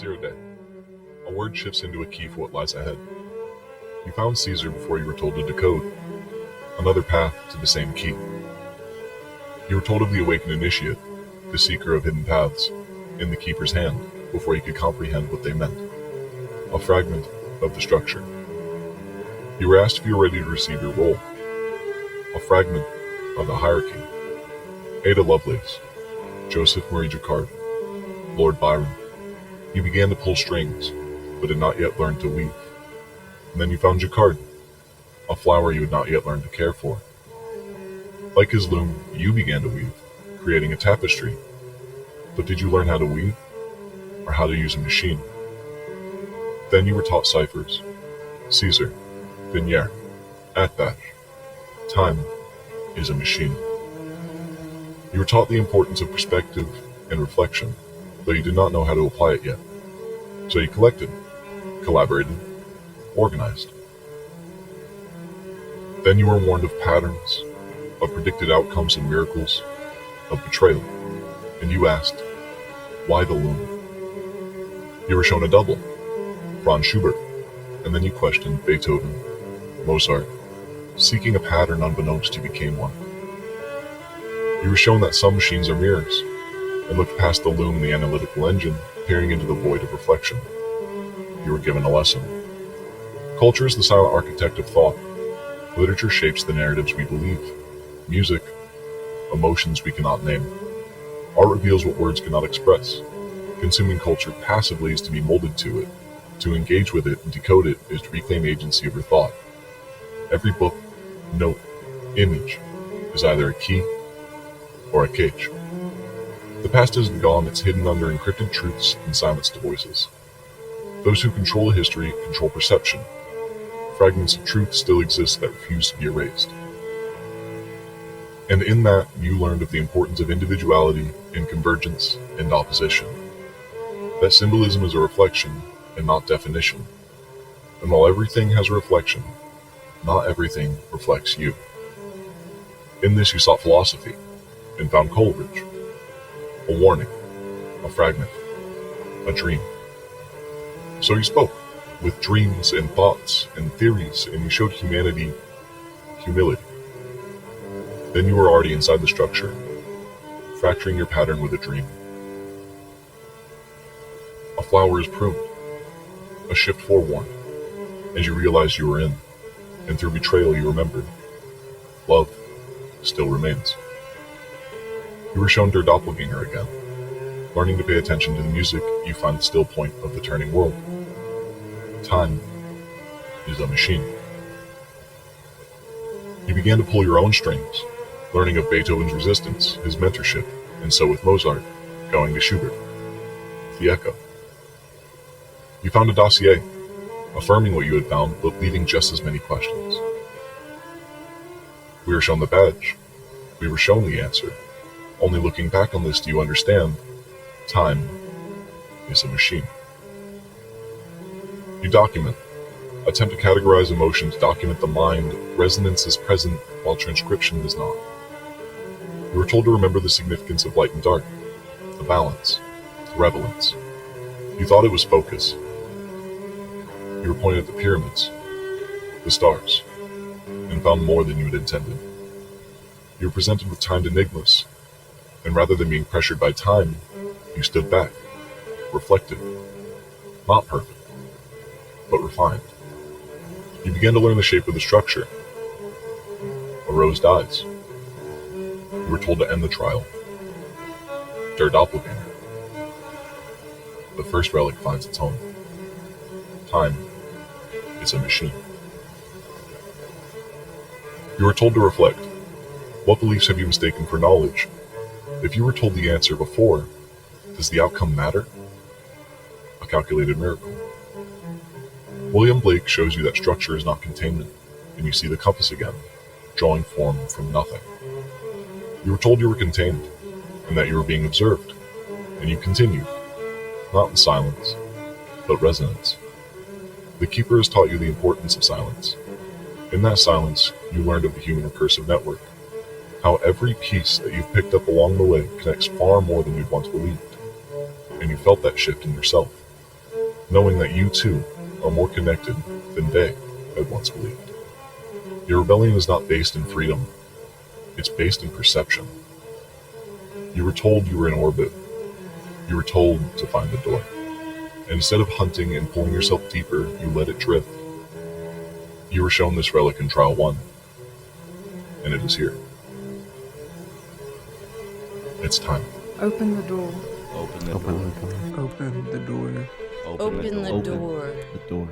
Zero day. A word shifts into a key for what lies ahead. You found Caesar before you were told to decode another path to the same key. You were told of the awakened initiate, the seeker of hidden paths, in the keeper's hand before you could comprehend what they meant. A fragment of the structure. You were asked if you were ready to receive your role. A fragment of the hierarchy. Ada Lovelace, Joseph Marie Jacquard, Lord Byron. You began to pull strings, but had not yet learned to weave. And then you found Jacquard, a flower you had not yet learned to care for. Like his loom, you began to weave, creating a tapestry. But did you learn how to weave, or how to use a machine? Then you were taught ciphers. Caesar, Vignier, Atbash. Time is a machine. You were taught the importance of perspective and reflection, though you did not know how to apply it yet. So you collected, collaborated, organized. Then you were warned of patterns, of predicted outcomes and miracles, of betrayal, and you asked, why the loom? You were shown a double, Franz Schubert, and then you questioned Beethoven, Mozart, seeking a pattern unbeknownst you became one. You were shown that some machines are mirrors, and looked past the loom and the analytical engine, peering into the void of reflection. You were given a lesson. Culture is the silent architect of thought. Literature shapes the narratives we believe. Music, emotions we cannot name. Art reveals what words cannot express. Consuming culture passively is to be molded to it. To engage with it and decode it is to reclaim agency over thought. Every book, note, image is either a key or a cage. The past isn't gone, it's hidden under encrypted truths and silenced voices. Those who control history control perception. Fragments of truth still exist that refuse to be erased. And in that, you learned of the importance of individuality in convergence and opposition. That symbolism is a reflection and not definition. And while everything has a reflection, not everything reflects you. In this you sought philosophy, and found Coleridge. A warning, a fragment, a dream. So you spoke, with dreams and thoughts and theories, and you showed humanity humility. Then you were already inside the structure, fracturing your pattern with a dream. A flower is pruned, a shift forewarned, as you realized you were in, and through betrayal you remembered. Love still remains. You were shown Der Doppelganger again, learning to pay attention to the music you find the still point of the turning world. Time is a machine. You began to pull your own strings, learning of Beethoven's resistance, his mentorship, and so with Mozart, going to Schubert. The echo. You found a dossier, affirming what you had found, but leaving just as many questions. We were shown the badge. We were shown the answer. Only looking back on this do you understand, time is a machine. You document. Attempt to categorize emotions, document the mind. Resonance is present, while transcription is not. You were told to remember the significance of light and dark, the balance, the relevance. You thought it was focus. You were pointed at the pyramids, the stars, and found more than you had intended. You were presented with timed enigmas, and rather than being pressured by time, you stood back, reflected, not perfect, but refined. You began to learn the shape of the structure. A rose dies. You were told to end the trial. Der Doppelganger. The first relic finds its home. Time is a machine. You were told to reflect. What beliefs have you mistaken for knowledge? If you were told the answer before, does the outcome matter? A calculated miracle. William Blake shows you that structure is not containment, and you see the compass again, drawing form from nothing. You were told you were contained, and that you were being observed, and you continued, not in silence, but resonance. The keeper has taught you the importance of silence. In that silence, you learned of the human recursive network, how every piece that you've picked up along the way connects far more than you'd once believed, and you felt that shift in yourself. knowing that you too are more connected than they had once believed. Your rebellion is not based in freedom, it's based in perception. You were told you were in orbit. You were told to find the door. And instead of hunting and pulling yourself deeper, you let it drift. You were shown this relic in Trial 1, and it is here. It's time. Open the door. Open the door. Open the door. Open the door. Open the door. The door.